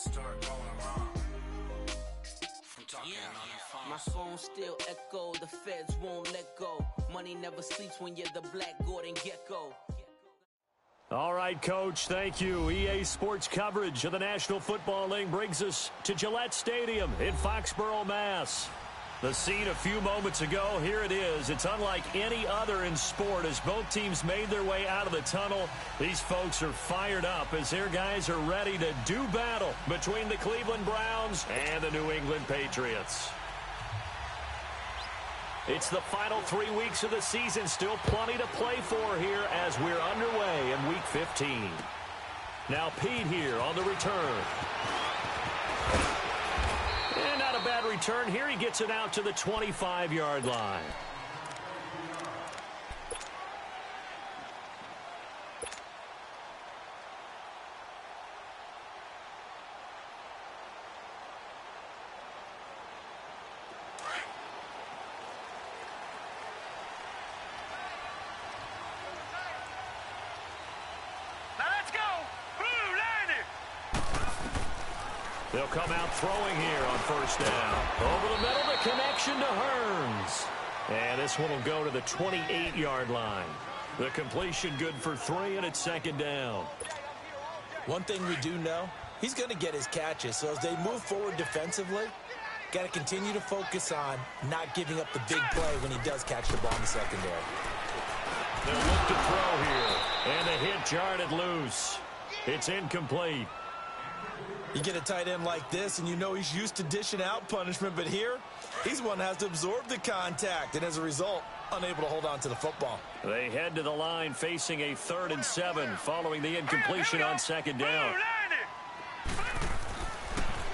start going wrong. From talking on the phone. My phone still echo, the feds won't let go. Money never sleeps when you're the Black Gordon Gecko. All right, Coach, thank you. EA Sports coverage of the National Football League brings us to Gillette Stadium in Foxborough, Mass. The scene a few moments ago, here it is. It's unlike any other in sport as both teams made their way out of the tunnel. These folks are fired up as their guys are ready to do battle between the Cleveland Browns and the New England Patriots. It's the final 3 weeks of the season. Still plenty to play for here as we're underway in Week 15. Now Pete here on the return. And not a bad return here. He gets it out to the 25-yard line. They'll come out throwing here on first down. Over the middle, the connection to Hearns. And this one will go to the 28-yard line. The completion good for 3, and it's second down. One thing we do know, he's going to get his catches. So as they move forward defensively, got to continue to focus on not giving up the big play when he does catch the ball in the secondary. They'll look to throw here. And the hit jarred it loose. It's incomplete. You get a tight end like this, and you know he's used to dishing out punishment, but here, he's one that has to absorb the contact, and as a result, unable to hold on to the football. They head to the line facing a 3rd and 7 following the incompletion on second down.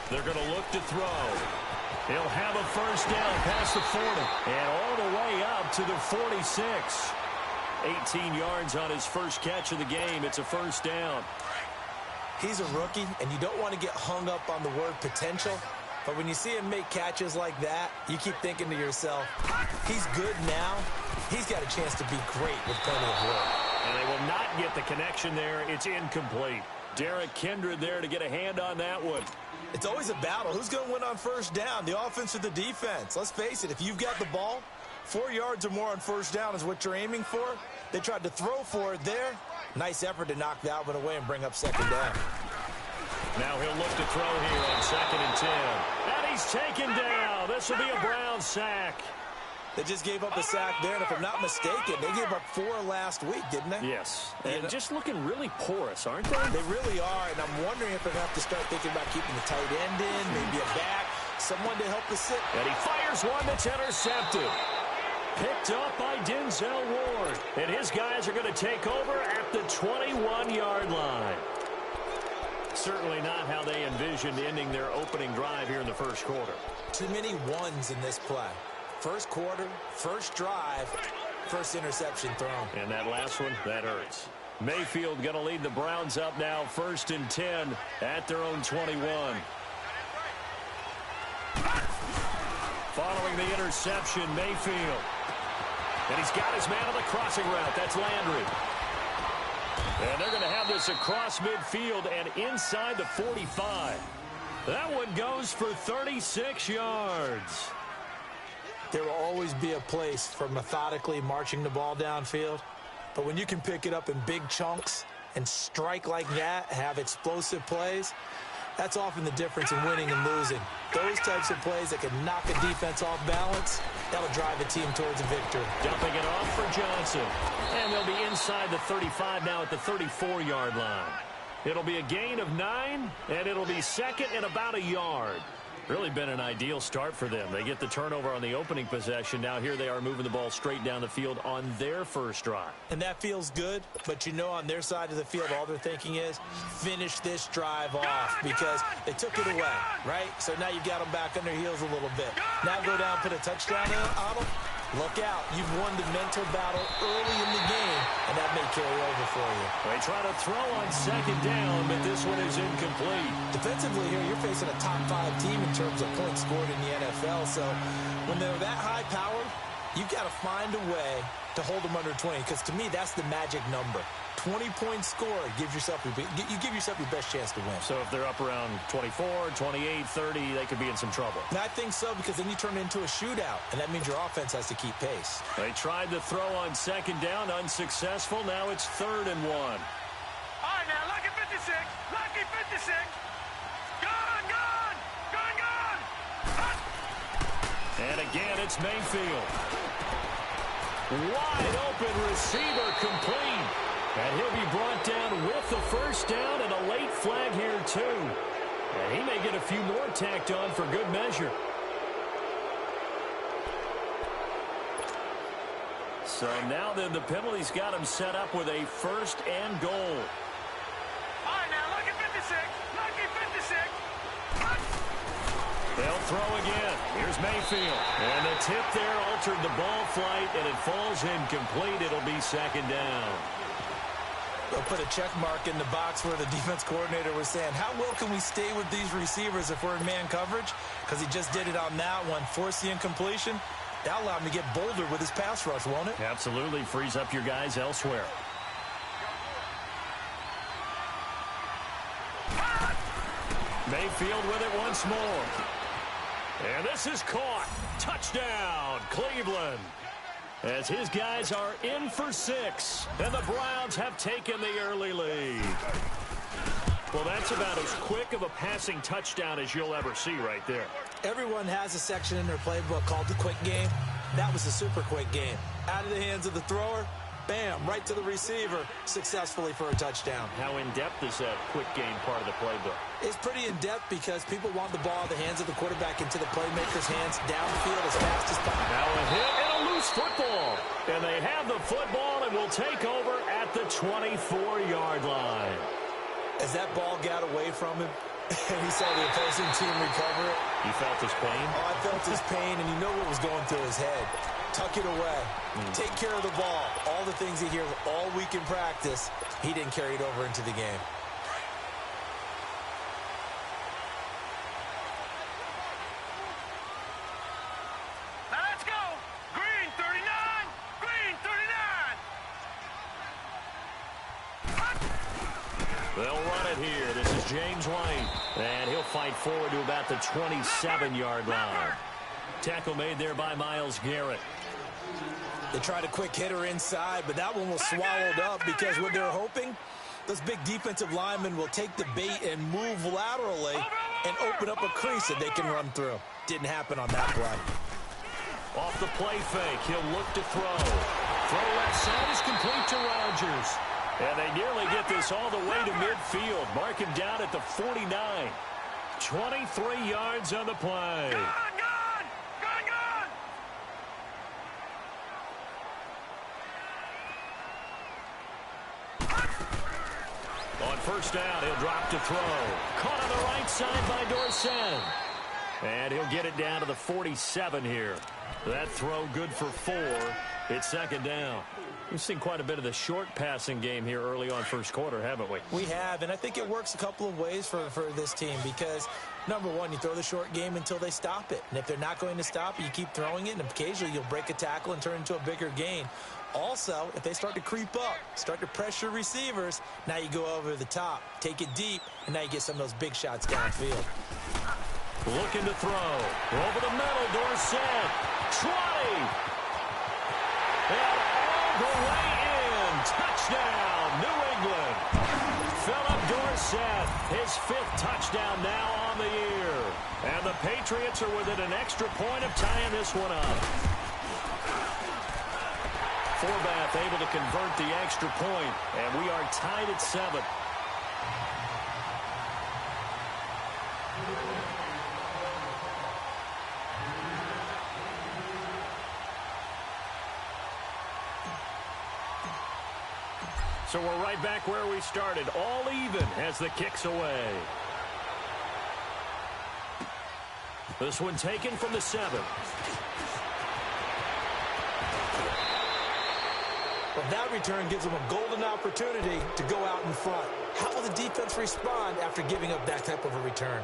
They're going to look to throw. He'll have a first down past the 40, and all the way up to the 46. 18 yards on his first catch of the game. It's a first down. He's a rookie, and you don't want to get hung up on the word potential. But when you see him make catches like that, you keep thinking to yourself, he's good now. He's got a chance to be great with plenty of work. And they will not get the connection there. It's incomplete. Derek Kindred there to get a hand on that one. It's always a battle. Who's going to win on first down, the offense or the defense? Let's face it, if you've got the ball, 4 yards or more on first down is what you're aiming for. They tried to throw for it there. Nice effort to knock that one away and bring up second down. Now he'll look to throw here on 2nd and 10. And he's taken down. This will be a Brown sack. They just gave up a sack there, and if I'm not mistaken, they gave up 4 last week, didn't they? Yes. And just looking really porous, aren't they? They really are, and I'm wondering if they're going to have to start thinking about keeping the tight end in, maybe a back, someone to help the sit. And he fires one that's intercepted. Picked up by Denzel Ward. And his guys are going to take over at the 21-yard line. Certainly not how they envisioned ending their opening drive here in the first quarter. Too many ones in this play. First quarter, first drive, first interception thrown. And that last one, that hurts. Mayfield going to lead the Browns up now, 1st and 10 at their own 21. Following the interception, Mayfield. And he's got his man on the crossing route. That's Landry. And they're going to have this across midfield and inside the 45. That one goes for 36 yards. There will always be a place for methodically marching the ball downfield. But when you can pick it up in big chunks and strike like that, have explosive plays, that's often the difference in winning and losing. Those types of plays that can knock a defense off balance, that'll drive a team towards a victory. Dumping it off for Johnson. And they'll be inside the 35 now at the 34-yard line. It'll be a gain of 9, and it'll be second and about a yard. Really been an ideal start for them. They get the turnover on the opening possession. Now here they are moving the ball straight down the field on their first drive. And that feels good, but you know on their side of the field all they're thinking is finish this drive off because they took it away, right? So now you've got them back on their heels a little bit. Now go down, put a touchdown on them. Look out. You've won the mental battle early in the game, and that may carry over for you. They try to throw on second down, but this one is incomplete. Defensively here, you're facing a top 5 team in terms of points scored in the NFL, so when they're that high-powered, You've got to find a way to hold them under 20, because to me, that's the magic number. 20-point score gives yourself you give yourself your best chance to win. So if they're up around 24, 28, 30, they could be in some trouble. And I think so, because then you turn it into a shootout, and that means your offense has to keep pace. They tried to throw on second down, unsuccessful. Now it's 3rd and 1. All right, now, lucky 56. Lucky 56. Gone, gone. Gone, gone. And again, it's Mayfield. Wide open receiver complete. And he'll be brought down with the first down and a late flag here, too. And he may get a few more tacked on for good measure. So now then, the penalty's got him set up with a 1st and goal. All right, now, lucky 56. Lucky 56. They'll throw again. Here's Mayfield. And the tip there altered the ball flight, and it falls incomplete. It'll be 2nd down. They'll put a check mark in the box where the defense coordinator was saying, how well can we stay with these receivers if we're in man coverage? Because he just did it on that one, forced the incompletion. That'll allow him to get bolder with his pass rush, won't it? Absolutely. Frees up your guys elsewhere. Mayfield with it once more. And this is caught. Touchdown, Cleveland. As his guys are in for 6. And the Browns have taken the early lead. Well, that's about as quick of a passing touchdown as you'll ever see right there. Everyone has a section in their playbook called the quick game. That was a super quick game. Out of the hands of the thrower, bam, right to the receiver, successfully for a touchdown. How in-depth is that quick game part of the playbook? It's pretty in-depth because people want the ball out of the hands of the quarterback into the playmaker's hands downfield as fast as possible. Now a hit and a loose football. And they have the football and will take over at the 24-yard line. As that ball got away from him, and he saw the opposing team recover it. You felt his pain? Oh, I felt his pain, and you know what was going through his head. Tuck it away. Take care of the ball. All the things he hears all week in practice, he didn't carry it over into the game. Now let's go. Green 39. Green 39. They'll run it here. This is James White. And he'll fight forward to about the 27-yard line. Tackle made there by Myles Garrett. They tried a quick hitter inside, but that one was swallowed up because what they're hoping, those big defensive linemen will take the bait and move laterally and open up a crease that they can run through. Didn't happen on that play. Off the play fake, he'll look to throw. Throw left side is complete to Rodgers. And they nearly get this all the way to midfield. Mark him down at the 49. 23 yards on the play. Gone, gone. Gone, gone. On first down, he'll drop to throw. Caught on the right side by Dorsett. And he'll get it down to the 47 here. That throw good for 4. It's 2nd down. We've seen quite a bit of the short passing game here early on first quarter, haven't we? We have, and I think it works a couple of ways for this team because, number one, you throw the short game until they stop it. And if they're not going to stop it, you keep throwing it, and occasionally you'll break a tackle and turn it into a bigger gain. Also, if they start to creep up, start to pressure receivers, now you go over the top, take it deep, and now you get some of those big shots downfield. Looking to throw. Over the middle, Dorsett. 20. And all the way in. Touchdown, New England. Philip Dorsett, his 5th touchdown now on the year. And the Patriots are within an extra point of tying this one up. Forbath able to convert the extra point, and we are tied at 7. So we're right back where we started, all even as the kick's away. This one taken from the 7. Well, that return gives them a golden opportunity to go out in front. How will the defense respond after giving up that type of a return?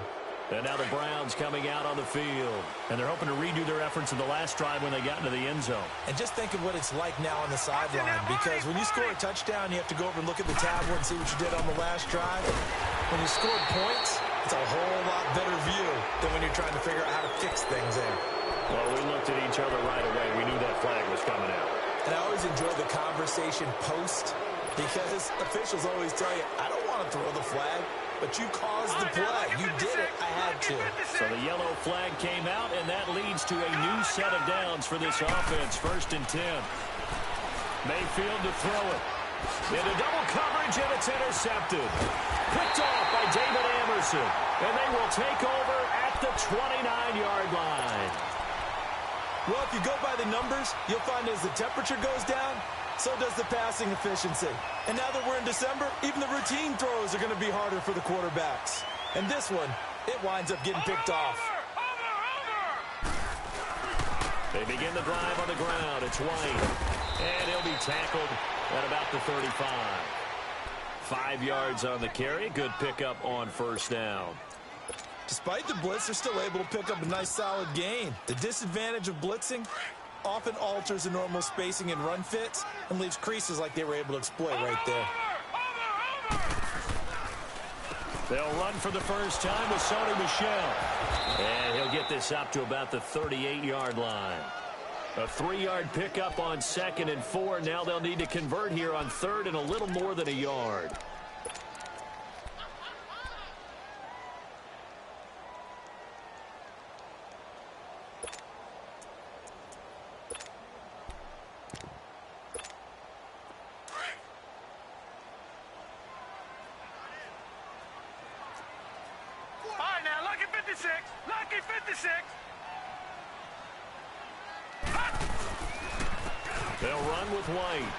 And now the Browns coming out on the field. And they're hoping to redo their efforts in the last drive when they got into the end zone. And just think of what it's like now on the sideline, because when you score a touchdown, you have to go over and look at the tablet and see what you did on the last drive. When you scored points, it's a whole lot better view than when you're trying to figure out how to fix things there. Well, we looked at each other right away. We knew that flag was coming out. And I always enjoy the conversation post, because officials always tell you, I don't want to throw the flag, but you caused the play. You did it. I had to. So the yellow flag came out, and that leads to a new set of downs for this offense. 1st and 10. Mayfield to throw it. Into double coverage, and it's intercepted. Picked off by David Amerson. And they will take over at the 29-yard line. Well, if you go by the numbers, you'll find as the temperature goes down, so does the passing efficiency. And now that we're in December, even the routine throws are going to be harder for the quarterbacks. And this one, it winds up getting picked off. They begin the drive on the ground. It's White. And he'll be tackled at about the 35. 5 yards on the carry. Good pickup on 1st down. Despite the blitz, they're still able to pick up a nice solid gain. The disadvantage of blitzing often alters the normal spacing and run fits and leaves creases like they were able to exploit right there. They'll run for the first time with Sony Michel. And he'll get this up to about the 38-yard line. A 3-yard pickup on 2nd and 4. Now they'll need to convert here on 3rd and a little more than a yard. Lucky 56. They'll run with White.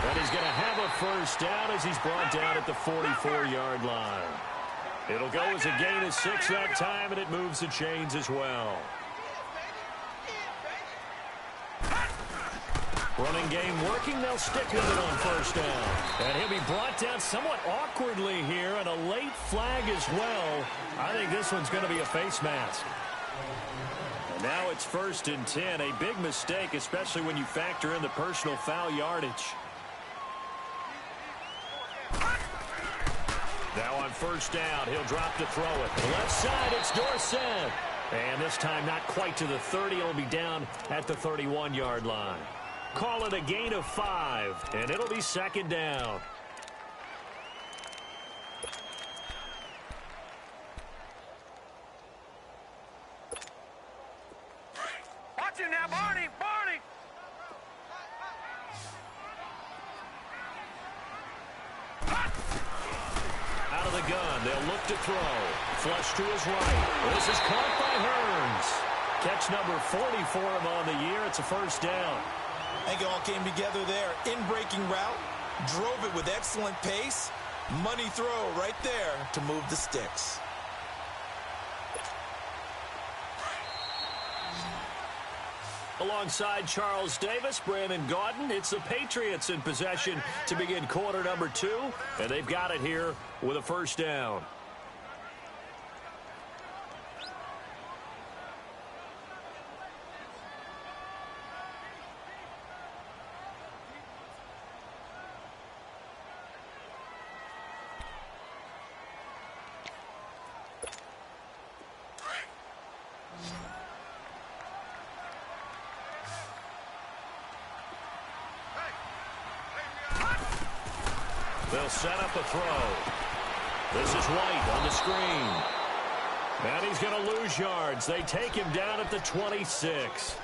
And he's going to have a first down as he's brought down at the 44-yard line. It'll go as a gain of 6 that time, and it moves the chains as well. Running game working. They'll stick with it on 1st down. And he'll be brought down somewhat awkwardly here, and a late flag as well. I think this one's going to be a face mask. And now it's 1st and 10. A big mistake, especially when you factor in the personal foul yardage. Now on 1st down, he'll drop to throw it. The left side, it's Dorsett. And this time not quite to the 30. It'll be down at the 31-yard line. Call it a gain of 5, and it'll be 2nd down. Watch him now, Barney! Barney! Out of the gun, they'll look to throw. Flush to his right. This is caught by Hearns. Catch number 40 for him on the year. It's a 1st down. I think it all came together there. In-breaking route, drove it with excellent pace. Money throw right there to move the sticks. Alongside Charles Davis, Brandon Gaudin, it's the Patriots in possession to begin quarter number 2. And they've got it here with a 1st down. They'll set up a throw. This is White on the screen. And he's going to lose yards. They take him down at the 26.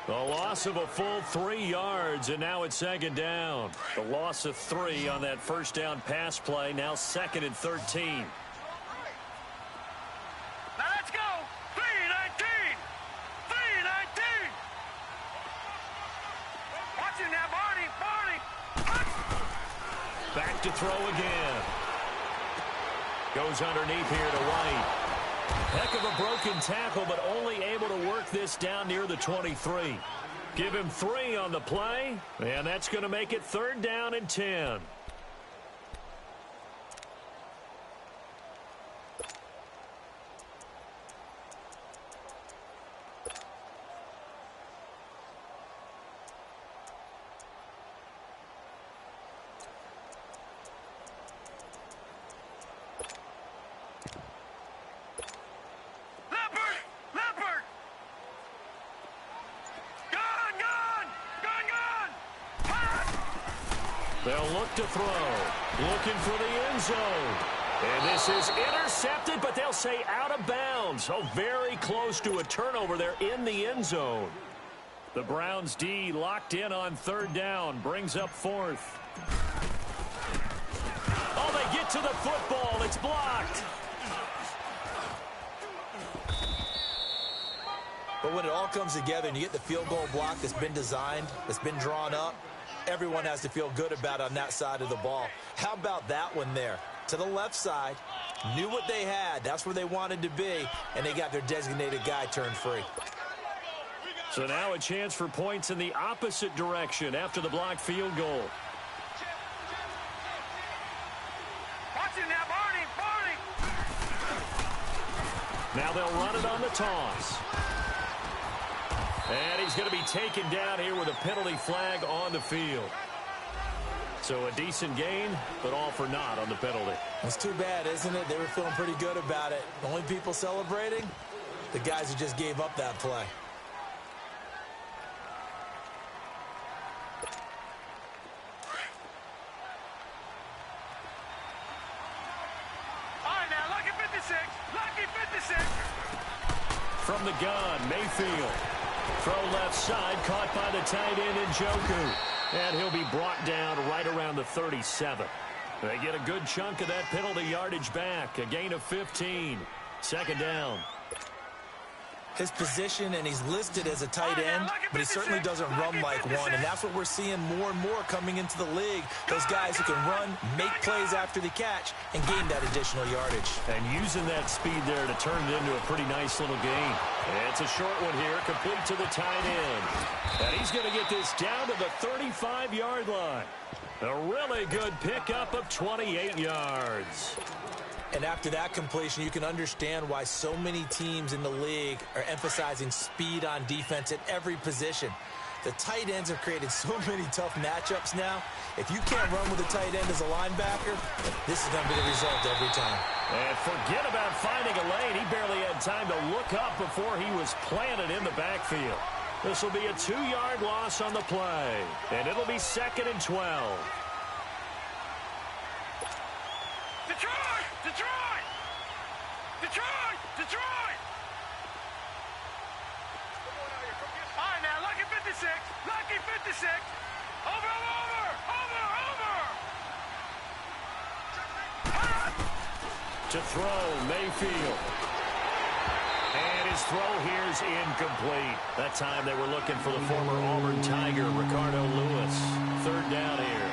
The loss of a full 3 yards, and now it's 2nd down. The loss of 3 on that 1st down pass play, now 2nd and 13. Now let's go! 3-19! 3-19! Watch him now, Barney! Barney! Back to throw again. Goes underneath here to White. Heck of a broken tackle, but only able to work this down near the 23. Give him 3 on the play, and that's going to make it 3rd down and 10. They'll look to throw. Looking for the end zone. And this is intercepted, but they'll say out of bounds. Oh, very close to a turnover there in the end zone. The Browns D locked in on third down. Brings up fourth. Oh, they get to the football. It's blocked. But when it all comes together and you get the field goal block that's been designed, that's been drawn up, everyone has to feel good about on that side of the ball. How about that one there? To the left side, knew what they had. That's where they wanted to be, and they got their designated guy turned free. So now a chance for points in the opposite direction after the blocked field goal. Watch it now, Barney, Barney. Now they'll run it on the toss. And he's going to be taken down here with a penalty flag on the field. So a decent gain, but all for naught on the penalty. It's too bad, isn't it? They were feeling pretty good about it. The only people celebrating, the guys who just gave up that play. All right, now, lucky 56. Lucky 56. From the gun, Mayfield. Throw left side, caught by the tight end Njoku. And he'll be brought down right around the 37. They get a good chunk of that penalty yardage back. A gain of 15. Second down. His position, and he's listed as a tight end, but he certainly doesn't run like one, and that's what we're seeing more and more coming into the league. Those guys who can run, make plays after the catch, and gain that additional yardage. And using that speed there to turn it into a pretty nice little gain. It's a short one here, complete to the tight end. And he's going to get this down to the 35-yard line. A really good pickup of 28 yards. And after that completion, you can understand why so many teams in the league are emphasizing speed on defense at every position. The tight ends have created so many tough matchups now. If you can't run with a tight end as a linebacker, this is going to be the result every time. And forget about finding a lane. He barely had time to look up before he was planted in the backfield. This will be a 2-yard loss on the play. And it'll be 2nd and 12. Detroit! Detroit! Detroit! Detroit! All right, now, lucky 56. Lucky 56. Over, over, over, over. To throw, Mayfield. And his throw here is incomplete. That time they were looking for the former Auburn Tiger, Ricardo Lewis. Third down here.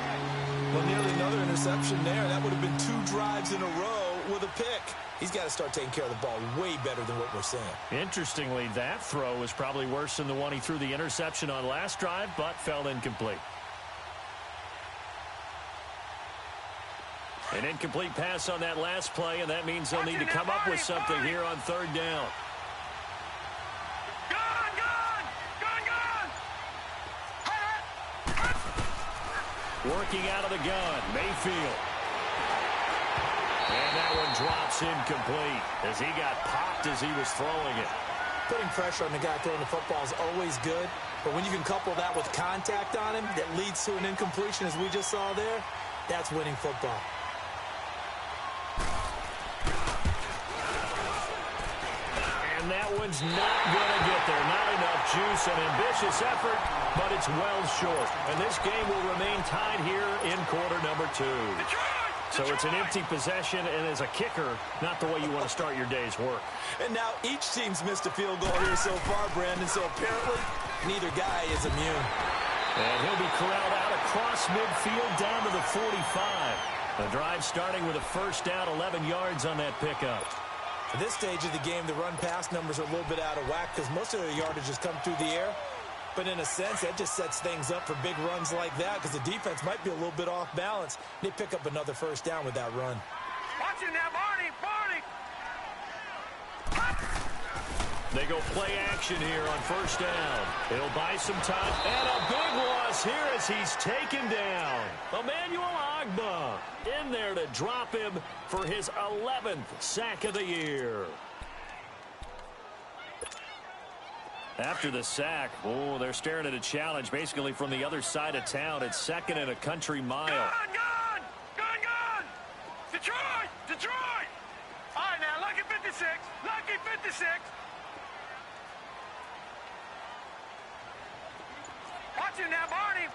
Well, nearly another interception there. That would have been 2 drives in a row with a pick. He's got to start taking care of the ball way better than what we're seeing. Interestingly, that throw was probably worse than the one he threw the interception on last drive, but fell incomplete. An incomplete pass on that last play, and that means they'll need to come up with something here on third down. Gone, gone, gone, gone. Working out of the gun, Mayfield. And that one drops incomplete as he got popped as he was throwing it. Putting pressure on the guy throwing the football is always good, but when you can couple that with contact on him that leads to an incompletion, as we just saw there, that's winning football. And that one's not going to get there. Not enough juice. An ambitious effort, but it's well short. And this game will remain tied here in quarter number 2. So it's an empty possession, and as a kicker, not the way you want to start your day's work. And now each team's missed a field goal here so far, Brandon, so apparently neither guy is immune. And he'll be corralled out across midfield down to the 45. The drive starting with a first down, 11 yards on that pickup. At this stage of the game, the run-pass numbers are a little bit out of whack because most of their yardage has come through the air. But in a sense, that just sets things up for big runs like that because the defense might be a little bit off balance. They pick up another first down with that run. Watch it now, Barney, Barney. They go play action here on first down. It'll buy some time. And a big loss here as he's taken down. Emmanuel Ogbah in there to drop him for his 11th sack of the year. After the sack, they're staring at a challenge basically from the other side of town. It's second and a country mile. Gone! Detroit! Detroit! All right, now, lucky 56. Lucky 56. Watch him now, Barney.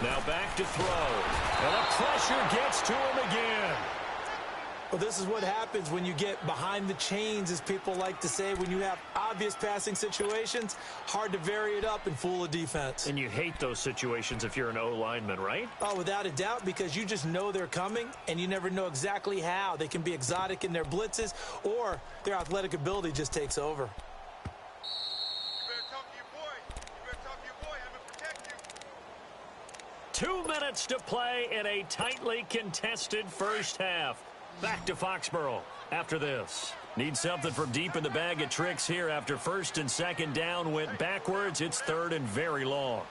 Now back to throw. And the pressure gets to him again. Well, this is what happens when you get behind the chains, as people like to say. When you have obvious passing situations, hard to vary it up and fool a defense. And you hate those situations if you're an O-lineman, right? Oh, without a doubt, because you just know they're coming, and you never know exactly how. They can be exotic in their blitzes, or their athletic ability just takes over. 2 minutes to play in a tightly contested first half. Back to Foxborough after this. Need something from deep in the bag of tricks here after first and second down went backwards. It's third and very long.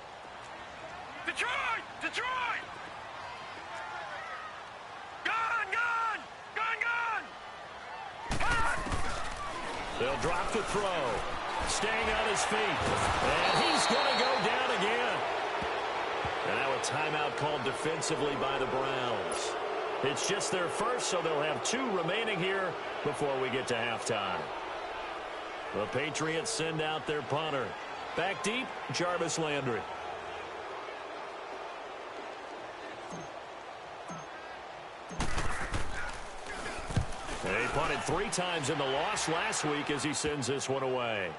Detroit! Gone! They'll drop the throw. Staying on his feet. And he's going to go down again. And now a timeout called defensively by the Browns. It's just their first, so they'll have 2 remaining here before we get to halftime. The Patriots send out their punter. Back deep, Jarvis Landry. He punted 3 times in the loss last week as he sends this one away.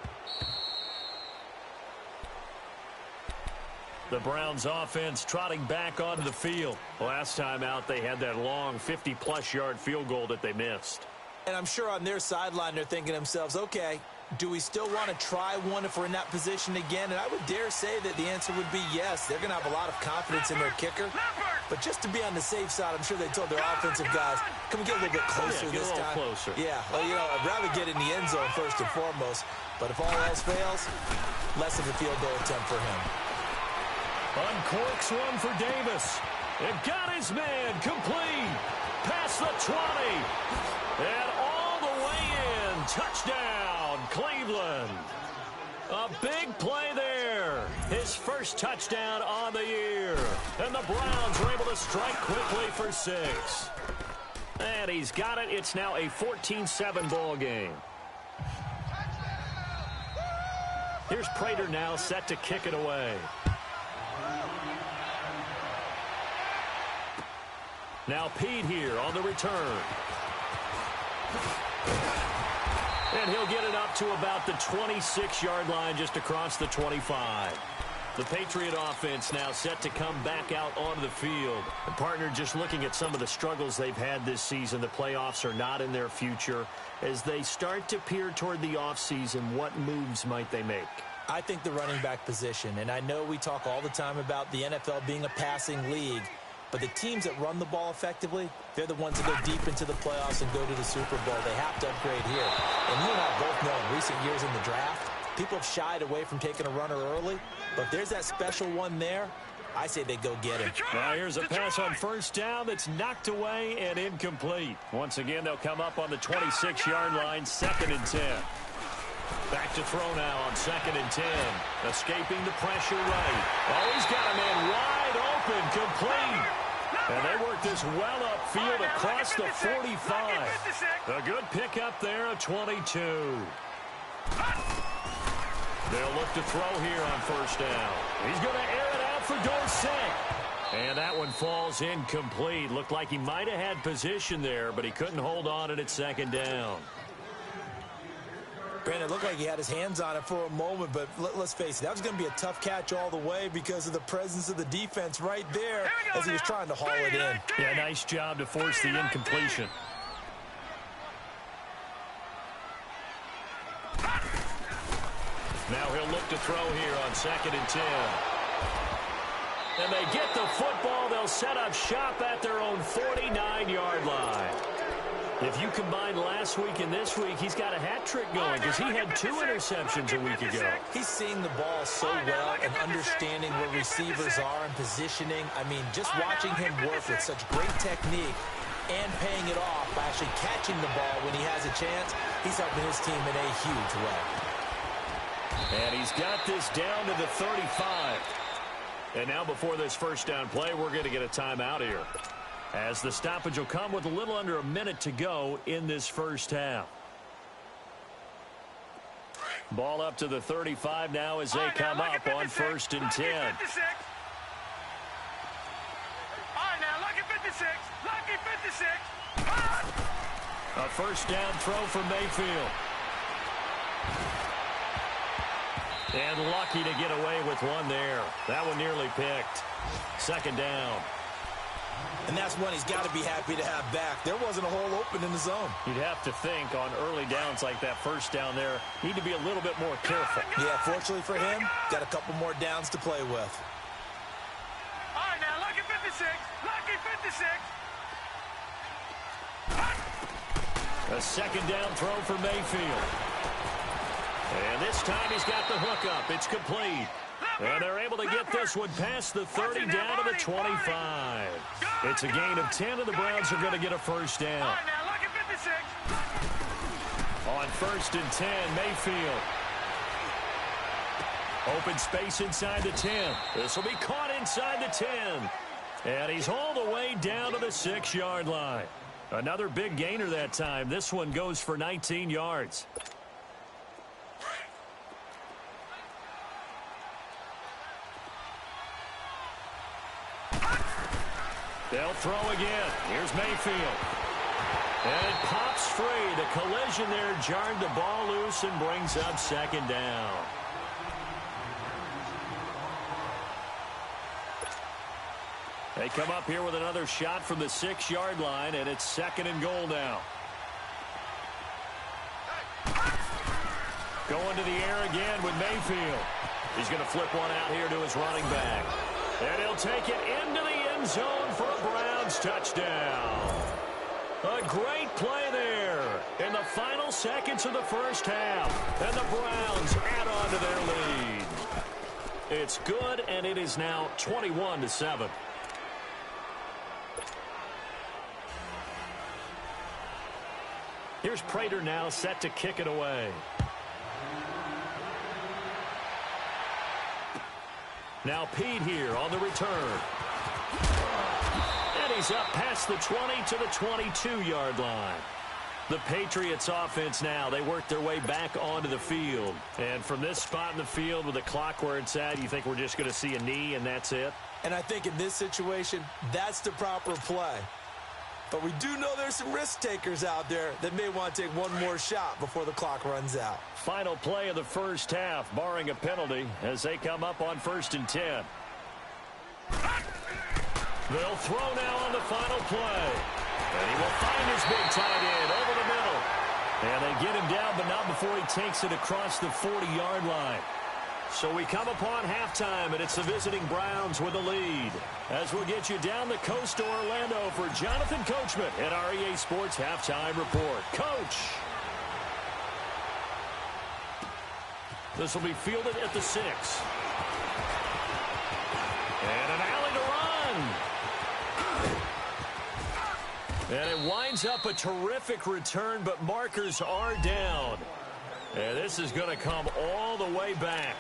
The Browns offense trotting back onto the field. Last time out, they had that long 50-plus yard field goal that they missed. And I'm sure on their sideline they're thinking to themselves, okay, do we still want to try one if we're in that position again? And I would dare say that the answer would be yes. They're going to have a lot of confidence in their kicker. But just to be on the safe side, I'm sure they told their offensive guys, can we get a little bit closer this time? Closer. Yeah, well, you know, I'd rather get in the end zone first and foremost. But if all else fails, less of a field goal attempt for him. Uncorks one for Davis. And got his man complete. Past the 20. And all the way in. Touchdown, Cleveland. A big play there. His first touchdown on the year. And the Browns were able to strike quickly for 6. And he's got it. It's now a 14-7 ball game. Here's Prater now set to kick it away. Now Pete here on the return. And he'll get it up to about the 26-yard line just across the 25. The Patriot offense now set to come back out onto the field. The partner just looking at some of the struggles they've had this season. The playoffs are not in their future. As they start to peer toward the offseason, what moves might they make? I think the running back position, and I know we talk all the time about the NFL being a passing league, but the teams that run the ball effectively, they're the ones that go deep into the playoffs and go to the Super Bowl. They have to upgrade here. And you and I both know in recent years in the draft, people have shied away from taking a runner early, but if there's that special one there, I say they go get him. Now here's a pass on first down that's knocked away and incomplete. Once again, they'll come up on the 26-yard line, 2nd and 10. Back to throw now on 2nd and 10. Escaping the pressure right. Oh, he's got a man wide open, complete. And they work this well upfield across the 45. A good pickup there, a 22. They'll look to throw here on first down. He's going to air it out for Dorsett. And that one falls incomplete. Looked like he might have had position there, but he couldn't hold on it at 2nd down. Granted, it looked like he had his hands on it for a moment, but let's face it, that was going to be a tough catch all the way because of the presence of the defense right there as he was trying to haul it in. Yeah, nice job to force the incompletion. Now he'll look to throw here on 2nd and 10. And they get the football. They'll set up shop at their own 49-yard line. If you combine last week and this week, he's got a hat trick going because he had 2 interceptions a week ago. He's seeing the ball so well and understanding where receivers are and positioning. I mean, just watching him work with such great technique and paying it off by actually catching the ball when he has a chance. He's helping his team in a huge way. And he's got this down to the 35. And now before this first down play, we're going to get a timeout here, as the stoppage will come with a little under a minute to go in this first half. Ball up to the 35 now as they come up on 1st and 10. All right, now, lucky 56. Lucky 56. A first down throw for Mayfield. And lucky to get away with one there. That one nearly picked. 2nd down. And that's one he's got to be happy to have back. There wasn't a hole open in the zone. You'd have to think on early downs like that first down there, need to be a little bit more careful. Yeah, fortunately for him, got a couple more downs to play with. All right, now, lucky 56. Lucky 56. A 2nd down throw for Mayfield. And this time he's got the hook up. It's complete. And they're able to get this one past the 30 down to the 25. It's a gain of 10, and the Browns are going to get a first down. All right, now, lucky 56. On 1st and 10, Mayfield. Open space inside the 10. This will be caught inside the 10. And he's all the way down to the 6-yard line. Another big gainer that time. This one goes for 19 yards. They'll throw again. Here's Mayfield. And it pops free. The collision there jarred the ball loose and brings up 2nd down. They come up here with another shot from the 6-yard line, and it's 2nd and goal now. Going to the air again with Mayfield. He's going to flip one out here to his running back. And he'll take it into the end zone for a Browns touchdown. A great play there in the final seconds of the first half. And the Browns add on to their lead. It's good, and it is now 21-7. Here's Prater now set to kick it away. Now Pete here on the return. And he's up past the 20 to the 22-yard line. The Patriots offense now, they work their way back onto the field. And from this spot in the field with the clock where it's at, you think we're just going to see a knee and that's it? And I think in this situation, that's the proper play. But we do know there's some risk takers out there that may want to take one more shot before the clock runs out. Final play of the first half, barring a penalty, as they come up on 1st and 10. They'll throw now on the final play. And he will find his big tight end over the middle. And they get him down, but not before he takes it across the 40-yard line. So we come upon halftime, and it's the visiting Browns with the lead. As we'll get you down the coast to Orlando for Jonathan Coachman at our EA Sports Halftime Report. Coach. This will be fielded at the 6. And an alley to run. And it winds up a terrific return, but markers are down. And this is going to come all the way back.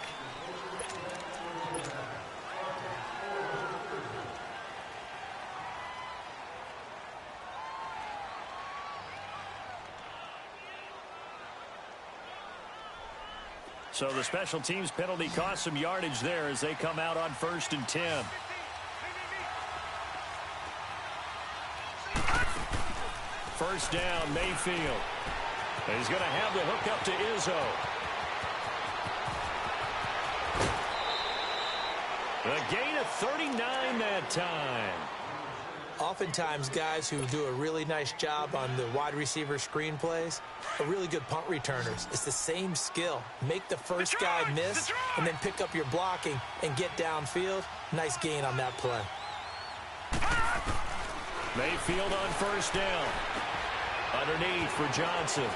So the special teams penalty cost some yardage there as they come out on 1st and 10. First down, Mayfield. And he's going to have the hook up to Izzo. A gain of 39 that time. Oftentimes, guys who do a really nice job on the wide receiver screen plays are really good punt returners. It's the same skill. Make the first guy miss and then pick up your blocking and get downfield. Nice gain on that play. Mayfield on first down. Underneath for Johnson.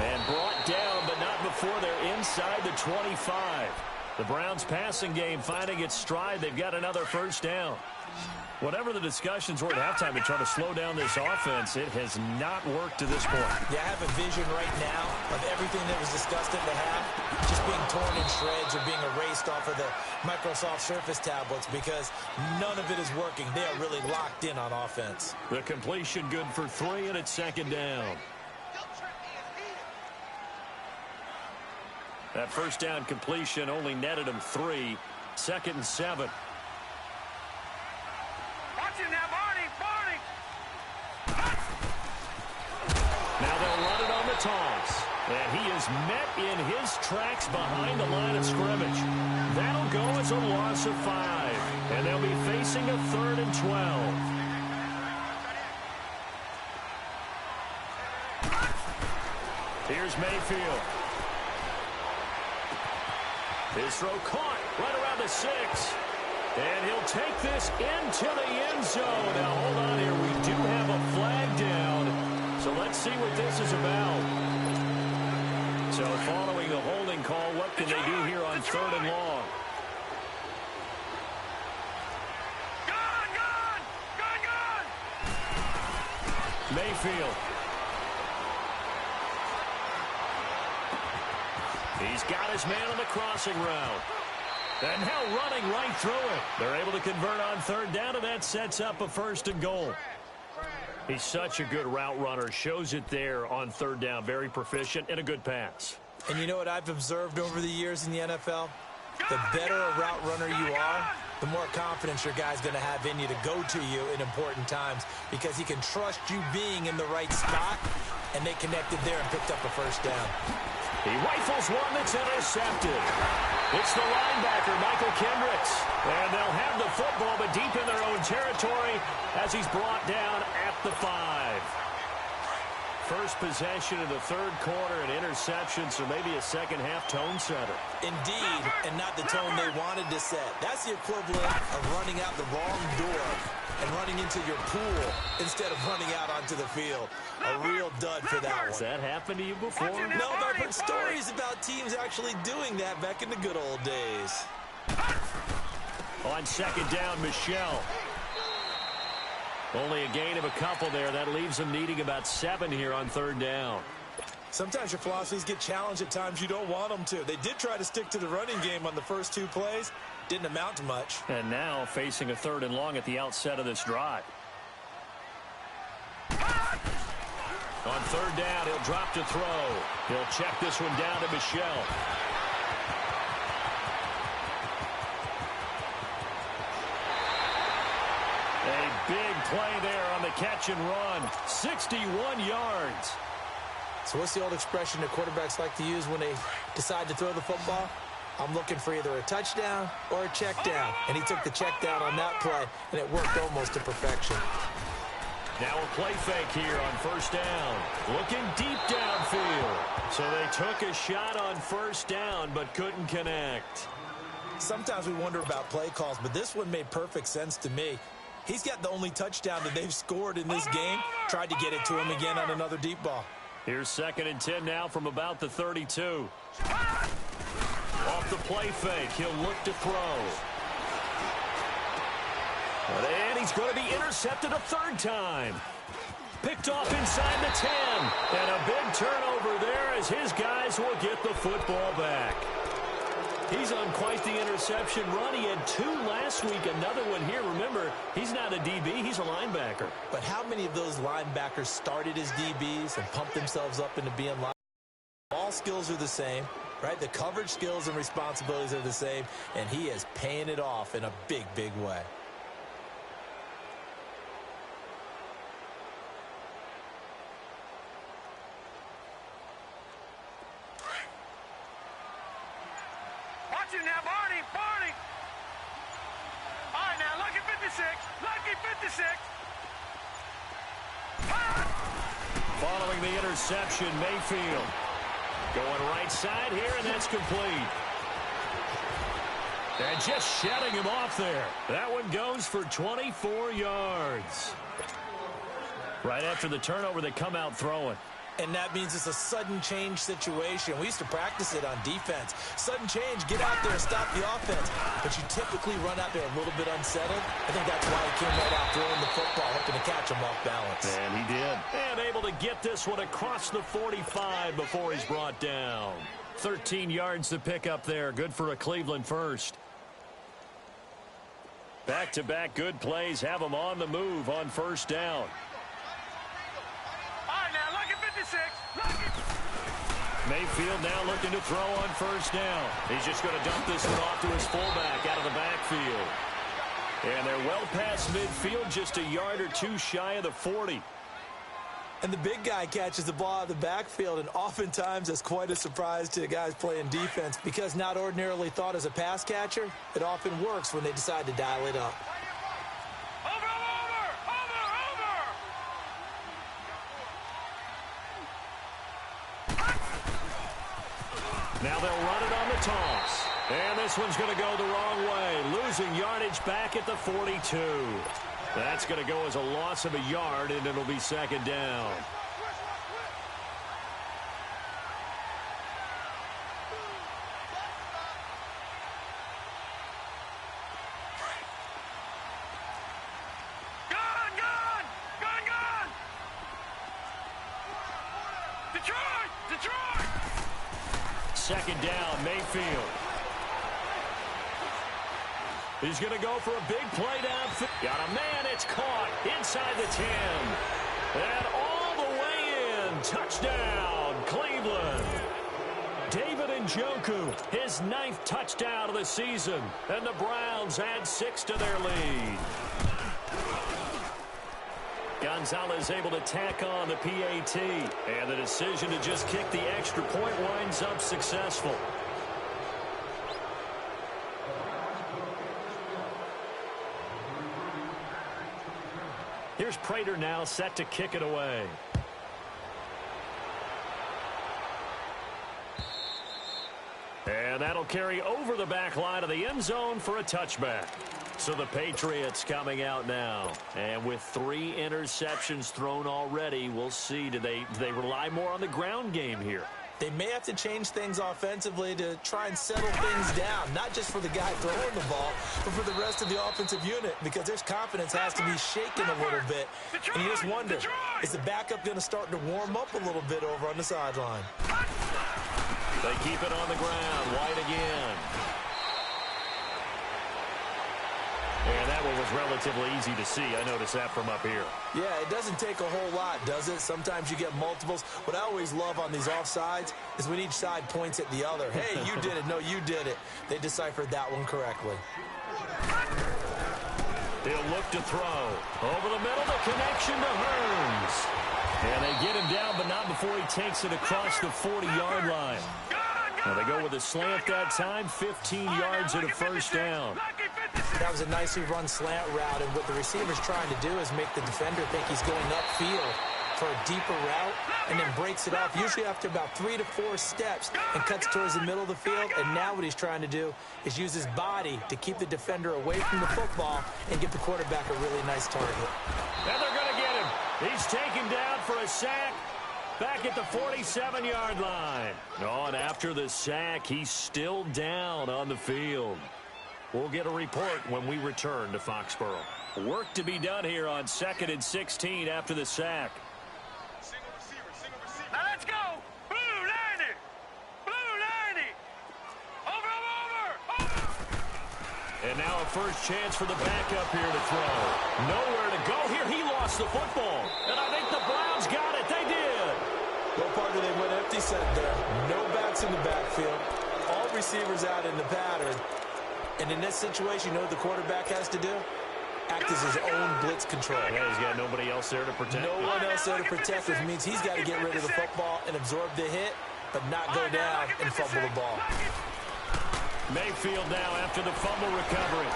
And brought down, but not before they're inside the 25. The Browns passing game finding its stride. They've got another first down. Whatever the discussions were at halftime to try to slow down this offense, it has not worked to this point. Yeah, I have a vision right now of everything that was discussed at the half just being torn in shreds or being erased off of the Microsoft Surface tablets because none of it is working. They are really locked in on offense. The completion good for 3, and it's second down. That first down completion only netted him 3. 2nd and 7. Now, Barney! Now they'll run it on the toss. And he is met in his tracks behind the line of scrimmage. That'll go as a loss of 5. And they'll be facing a 3rd and 12. Here's Mayfield. His throw caught right around the 6. And he'll take this into the end zone. Now, hold on here. We do have a flag down. So let's see what this is about. So following the holding call, what can they do here on 3rd and long? Gone! Mayfield. He's got his man on the crossing route. And now running right through it. They're able to convert on 3rd down, and that sets up a 1st and goal. He's such a good route runner. Shows it there on 3rd down. Very proficient and a good pass. And you know what I've observed over the years in the NFL? The better a route runner you are, the more confidence your guy's going to have in you to go to you in important times because he can trust you being in the right spot, and they connected there and picked up a 1st down. He rifles one that's intercepted. It's the linebacker, Michael Kendricks. And they'll have the football, but deep in their own territory as he's brought down at the 5. First possession of the 3rd quarter, an interception, so maybe a second-half tone setter. Indeed, and not the tone they wanted to set. That's the equivalent of running out the wrong door and running into your pool instead of running out onto the field. A real dud for that one. Has that happened to you before? No, but I've heard stories about teams actually doing that back in the good old days. On 2nd down, Michelle. Only a gain of a couple there. That leaves them needing about 7 here on 3rd down. Sometimes your philosophies get challenged at times you don't want them to. They did try to stick to the running game on the first 2 plays. Didn't amount to much. And now facing a 3rd and long at the outset of this drive. On 3rd down, he'll drop to throw. He'll check this one down to Michelle. A big play there on the catch and run. 61 yards. So what's the old expression that quarterbacks like to use when they decide to throw the football? I'm looking for either a touchdown or a check down. And he took the check down on that play, and it worked almost to perfection. Now a play fake here on 1st down. Looking deep downfield. So they took a shot on 1st down, but couldn't connect. Sometimes we wonder about play calls, but this one made perfect sense to me. He's got the only touchdown that they've scored in this game. Tried to get it to him again on another deep ball. Here's 2nd and 10 now from about the 32. Off the play fake, he'll look to throw. And he's going to be intercepted a 3rd time. Picked off inside the 10. And a big turnover there as his guys will get the football back. He's on quite the interception run. He had 2 last week, another one here. Remember, he's not a DB, he's a linebacker. But how many of those linebackers started as DBs and pumped themselves up into being linebackers? All skills are the same, right? The coverage skills and responsibilities are the same, and he is paying it off in a big, big way. Now, Barney! All right, now, lucky 56! Lucky 56! Following the interception, Mayfield going right side here, and that's complete. And just shutting him off there. That one goes for 24 yards. Right after the turnover, they come out throwing. And that means it's a sudden change situation. We used to practice it on defense. Sudden change, get out there, stop the offense. But you typically run out there a little bit unsettled. I think that's why he came right catch him off balance. And he did. And able to get this one across the 45 before he's brought down. 13 yards to pick up there. Good for a Cleveland first. Back-to-back good plays have them on the move on first down. All right, now, lucky 56. Mayfield now looking to throw on first down. He's just going to dump this one off to his fullback out of the backfield. And they're well past midfield, just a yard or two shy of the 40. And the big guy catches the ball out of the backfield, and oftentimes it's quite a surprise to the guys playing defense because not ordinarily thought as a pass catcher, it often works when they decide to dial it up. Over! Now they'll run it on the toss. And this one's going to go the wrong way. Losing yardage back at the 42. That's going to go as a loss of a yard, and it'll be second down. Gone! Detroit! Second down, Mayfield. He's going to go for a big play downfield. Got a man, it's caught inside the 10. And all the way in. Touchdown, Cleveland. David Njoku, his 9th touchdown of the season. And the Browns add 6 to their lead. Gonzalez able to tack on the PAT. And the decision to just kick the extra point winds up successful. Here's Prater now set to kick it away. And that'll carry over the back line of the end zone for a touchback. So the Patriots coming out now. And with 3 interceptions thrown already, we'll see. Do they rely more on the ground game here? They may have to change things offensively to try and settle things down, not just for the guy throwing the ball, but for the rest of the offensive unit, because their confidence has to be shaken a little bit. And you just wonder, is the backup going to start to warm up a little bit over on the sideline? They keep it on the ground. White again. And that one was relatively easy to see. I noticed that from up here. Yeah, it doesn't take a whole lot, does it? Sometimes you get multiples. What I always love on these offsides is when each side points at the other. Hey, you did it. No, you did it. They deciphered that one correctly. He'll look to throw. Over the middle, the connection to Hearns. And they get him down, but not before he takes it across the 40-yard line. Now they go with a slant that time, 15 yards and a first down. That was a nicely run slant route, and what the receiver's trying to do is make the defender think he's going upfield for a deeper route, and then breaks it off, usually after about 3 to 4 steps, and cuts towards the middle of the field. And now what he's trying to do is use his body to keep the defender away from the football and give the quarterback a really nice target. And they're going to get him. He's taken down for a sack. Back at the 47-yard line. Oh, and after the sack, he's still down on the field. We'll get a report when we return to Foxborough. Work to be done here on 2nd and 16 after the sack. Single receiver. Now let's go. Blue 90. Over. And now a first chance for the backup here to throw. Nowhere to go here. He lost the football. And I think the Browns got it. They did. Well, partner, they went empty set there. No backs in the backfield. All receivers out in the pattern. And in this situation, you know what the quarterback has to do? Act as his own blitz control. Yeah, he's got nobody else there to protect. No one else there to protect, which means he's got to get rid of the football and absorb the hit, but not go down and fumble the ball. Mayfield now after the fumble recovery.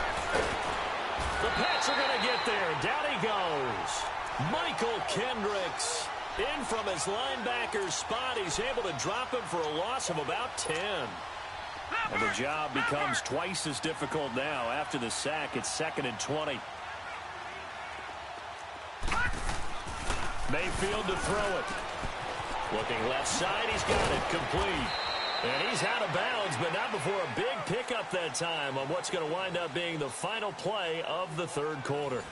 The Pats are going to get there. Down he goes. Michael Kendricks in from his linebacker's spot. He's able to drop him for a loss of about 10. And the job becomes twice as difficult now. After the sack, it's 2nd and 20. Mayfield to throw it. Looking left side, he's got it complete. And he's out of bounds, but not before a big pickup that time on what's going to wind up being the final play of the third quarter.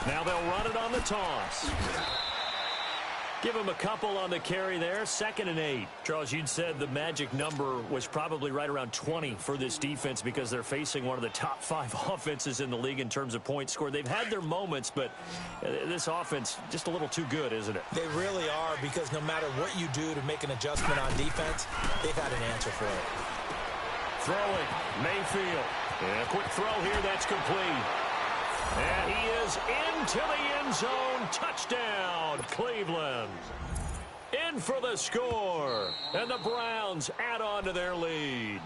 Now they'll run it on the toss. Give him a couple on the carry there. 2nd and 8. Charles, you'd said the magic number was probably right around 20 for this defense because they're facing one of the top 5 offenses in the league in terms of points scored. They've had their moments, but this offense just a little too good, isn't it? They really are, because no matter what you do to make an adjustment on defense, they've had an answer for it. Throwing, Mayfield. And a quick throw here, that's complete. And he is into the end zone. Touchdown, Cleveland. In for the score. And the Browns add on to their lead.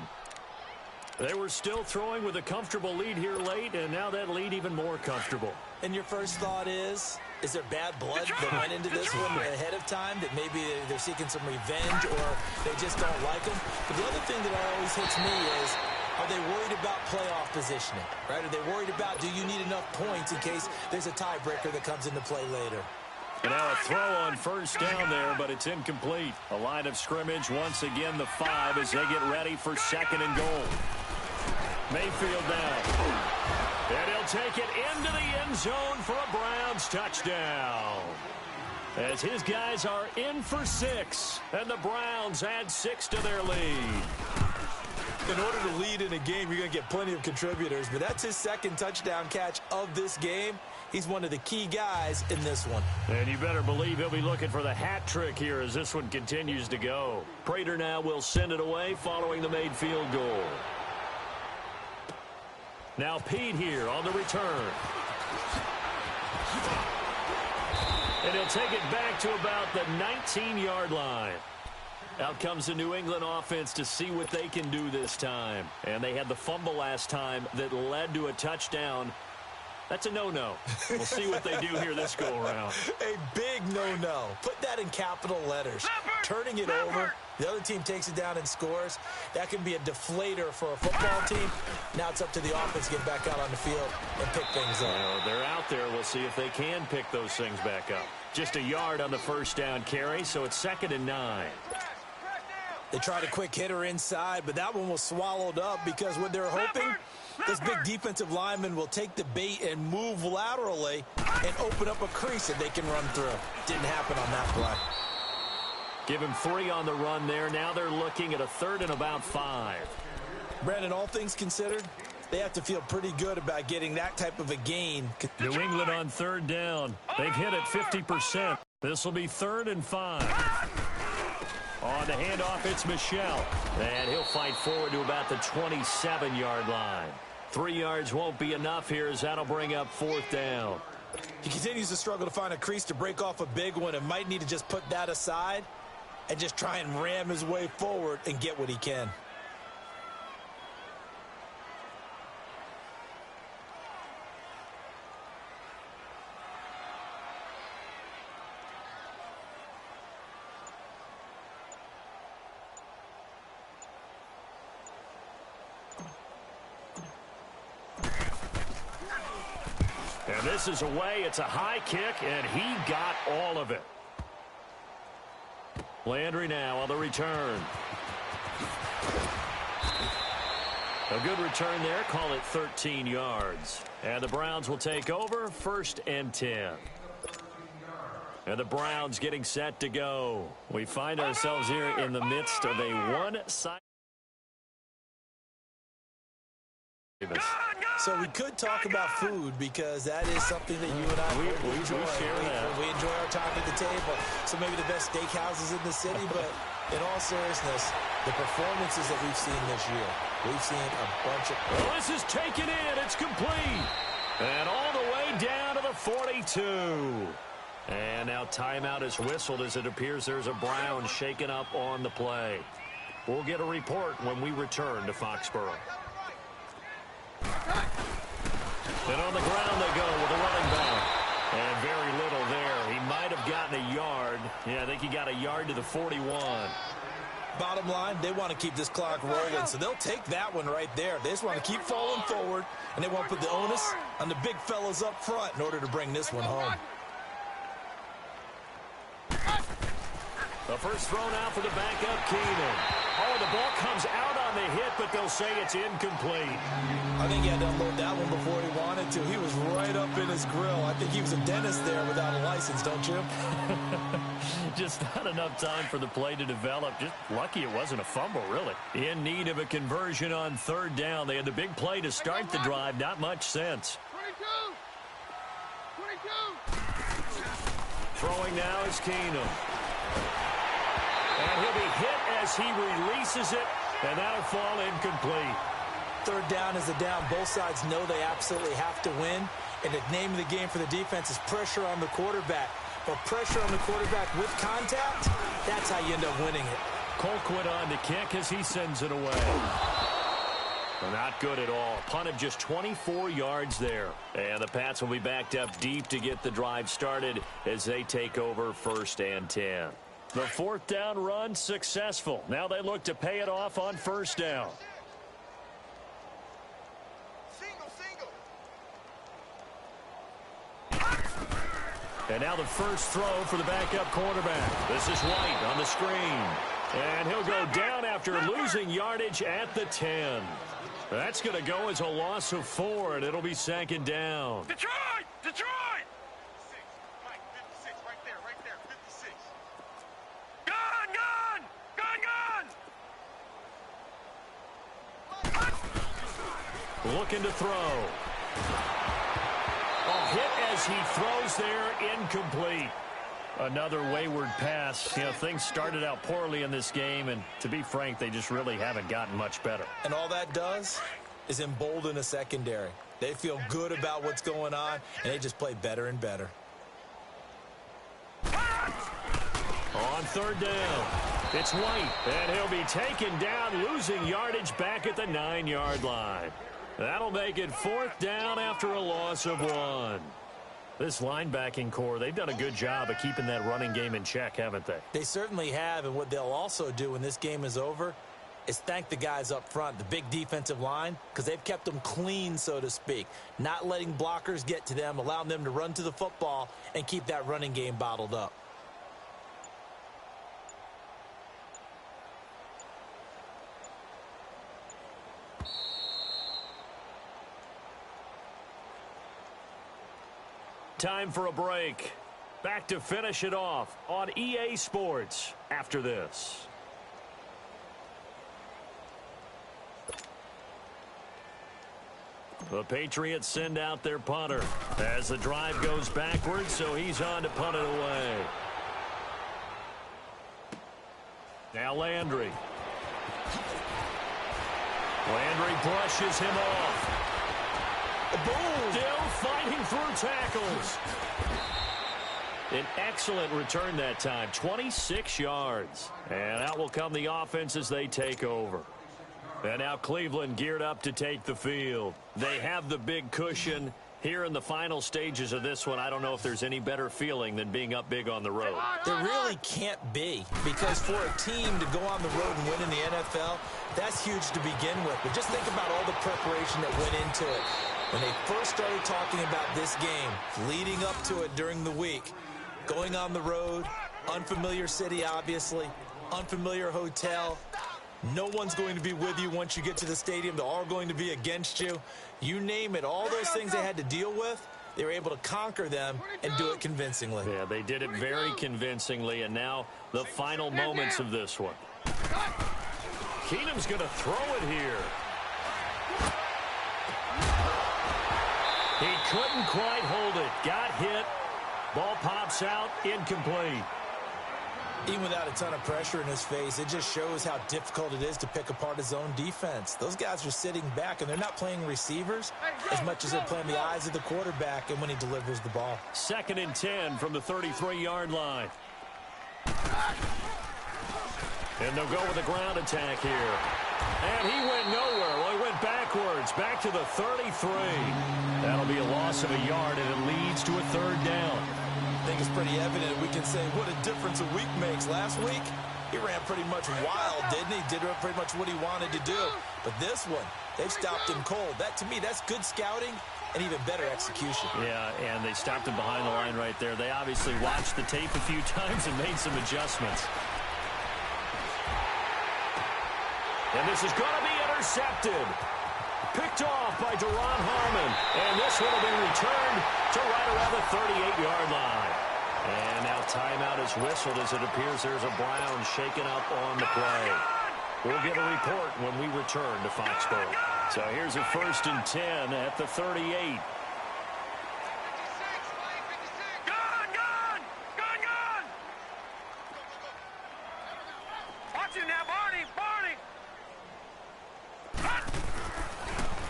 They were still throwing with a comfortable lead here late, and now that lead even more comfortable. And your first thought is there bad blood that went into this one ahead of time, that maybe they're seeking some revenge or they just don't like them? But the other thing that always hits me is, are they worried about playoff positioning, right? Are they worried about, do you need enough points in case there's a tiebreaker that comes into play later? And now a throw on first down there, but it's incomplete. A line of scrimmage, once again the 5 as they get ready for 2nd and goal. Mayfield now. And he'll take it into the end zone for a Browns touchdown. As his guys are in for 6, and the Browns add 6 to their lead. In order to lead in a game, you're going to get plenty of contributors, but that's his 2nd touchdown catch of this game. He's one of the key guys in this one. And you better believe he'll be looking for the hat trick here as this one continues to go. Prater now will send it away following the made field goal. Now Pete here on the return. And he'll take it back to about the 19-yard line. Out comes the New England offense to see what they can do this time. And they had the fumble last time that led to a touchdown. That's a no-no. We'll see what they do here this go-around. A big no-no. Put that in capital letters. Turning it over, the other team takes it down and scores. That can be a deflator for a football team. Now it's up to the offense to get back out on the field and pick things up. They're out there. We'll see if they can pick those things back up. Just a yard on the first down carry, so it's 2nd and 9. They tried a quick hitter inside, but that one was swallowed up because what they're hoping, this big defensive lineman will take the bait and move laterally and open up a crease that they can run through. Didn't happen on that play. Give him 3 on the run there. Now they're looking at a 3rd and about 5. Brandon, all things considered, they have to feel pretty good about getting that type of a gain. New England on 3rd down. They've hit it 50%. This will be 3rd and 5. On the handoff, it's Michel. And he'll fight forward to about the 27-yard line. 3 yards won't be enough here as that'll bring up 4th down. He continues to struggle to find a crease to break off a big one and might need to just put that aside and just try and ram his way forward and get what he can. And this is away. It's a high kick, and he got all of it. Landry now on the return. A good return there. Call it 13 yards. And the Browns will take over 1st and 10. And the Browns getting set to go. We find ourselves here in the midst of a one-sided. So we could talk about food because that is something that you and I enjoy. We enjoy our time at the table. So maybe the best steakhouses in the city, but in all seriousness, the performances that we've seen this year, we've seen a bunch of... Well, this is taken in. It's complete. And all the way down to the 42. And now timeout is whistled as it appears there's a Brown shaken up on the play. We'll get a report when we return to Foxborough. And on the ground they go with a running back. And very little there. He might have gotten a yard. Yeah, I think he got a yard to the 41. Bottom line, they want to keep this clock rolling, so they'll take that one right there. They just want to keep falling forward, and they want to put the onus on the big fellas up front in order to bring this one home. The first throw now for the backup, Keenan. Oh, the ball comes out on on the hit, but they'll say it's incomplete. I think he had to unload that one before he wanted to. He was right up in his grill. I think he was a dentist there without a license, don't you? Just not enough time for the play to develop. Just lucky it wasn't a fumble, really. In need of a conversion on third down. They had the big play to start the drive. Not much sense. 22. Throwing now is Keenum. And he'll be hit as he releases it, and that'll fall incomplete. Third down is a down. Both sides know they absolutely have to win. And the name of the game for the defense is pressure on the quarterback. But pressure on the quarterback with contact, that's how you end up winning it. Colquitt on the kick as he sends it away. Not good at all. Punt of just 24 yards there. And the Pats will be backed up deep to get the drive started as they take over 1st and 10. The 4th down run successful. Now they look to pay it off on 1st down. And now the first throw for the backup quarterback. This is White on the screen. And he'll go down after losing yardage at the 10. That's going to go as a loss of 4, and it'll be 2nd down. Detroit! Detroit! 56. Mike, 56. Right there, 56. Gun! Looking to throw. A hit as he throws there, incomplete. Another wayward pass. You know, things started out poorly in this game, and to be frank, they just really haven't gotten much better. And all that does is embolden a secondary. They feel good about what's going on, and they just play better and better. On 3rd down, it's White, and he'll be taken down, losing yardage back at the 9-yard line. That'll make it 4th down after a loss of 1. This linebacking core, they've done a good job of keeping that running game in check, haven't they? They certainly have, and what they'll also do when this game is over is thank the guys up front, the big defensive line, because they've kept them clean, so to speak, not letting blockers get to them, allowing them to run to the football and keep that running game bottled up. Time for a break. Back to finish it off on EA Sports after this. The Patriots send out their punter as the drive goes backwards, so he's on to punt it away. Now Landry. Landry brushes him off. Boom! Still fighting through tackles. An excellent return that time, 26 yards. And out will come the offense as they take over. And now Cleveland geared up to take the field. They have the big cushion. Here in the final stages of this one, I don't know if there's any better feeling than being up big on the road. There really can't be, because for a team to go on the road and win in the NFL, that's huge to begin with. But just think about all the preparation that went into it. When they first started talking about this game, leading up to it during the week, going on the road, unfamiliar city, obviously, unfamiliar hotel. No one's going to be with you once you get to the stadium. They're all going to be against you. You name it, all those things they had to deal with, they were able to conquer them and do it convincingly. Yeah, they did it very convincingly, and now the final moments of this one. Keenum's going to throw it here. He couldn't quite hold it. Got hit. Ball pops out, incomplete. Even without a ton of pressure in his face, it just shows how difficult it is to pick apart his own defense. Those guys are sitting back, and they're not playing receivers as much as they're playing the eyes of the quarterback and when he delivers the ball. 2nd and 10 from the 33-yard line. And they'll go with a ground attack here. And he went nowhere. Well, he went backwards, back to the 33. That'll be a loss of a yard, and it leads to a 3rd down. I think it's pretty evident. We can say what a difference a week makes. Last week, he ran pretty much wild, didn't he? Did pretty much what he wanted to do. But this one, they've stopped him cold. That, to me, that's good scouting and even better execution. Yeah, and they stopped him behind the line right there. They obviously watched the tape a few times and made some adjustments. And this is going to be intercepted. Picked off by Deron Harmon. And this one will be returned to right around the 38-yard line. And now timeout is whistled as it appears there's a Brown shaken up on the play. We'll get a report when we return to Foxborough. So here's a 1st and 10 at the 38.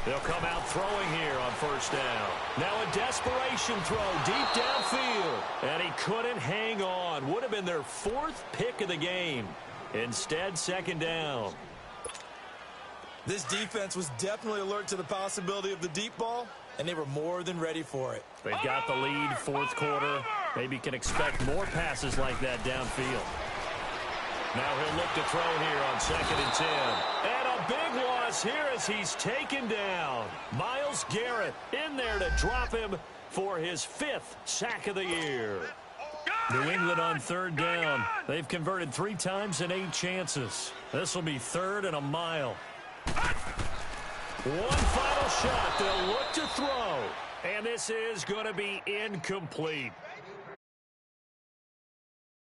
They'll come out throwing here on 1st down. Now a desperation throw deep downfield. And he couldn't hang on. Would have been their 4th pick of the game. Instead, 2nd down. This defense was definitely alert to the possibility of the deep ball, and they were more than ready for it. They've got the lead, 4th quarter. Maybe can expect more passes like that downfield. Now he'll look to throw here on 2nd and 10. And a big loss here as he's taken down. Myles Garrett in there to drop him for his 5th sack of the year. New England on 3rd down. They've converted 3 times in 8 chances. This will be 3rd and a mile. One final shot. They'll look to throw. And this is going to be incomplete.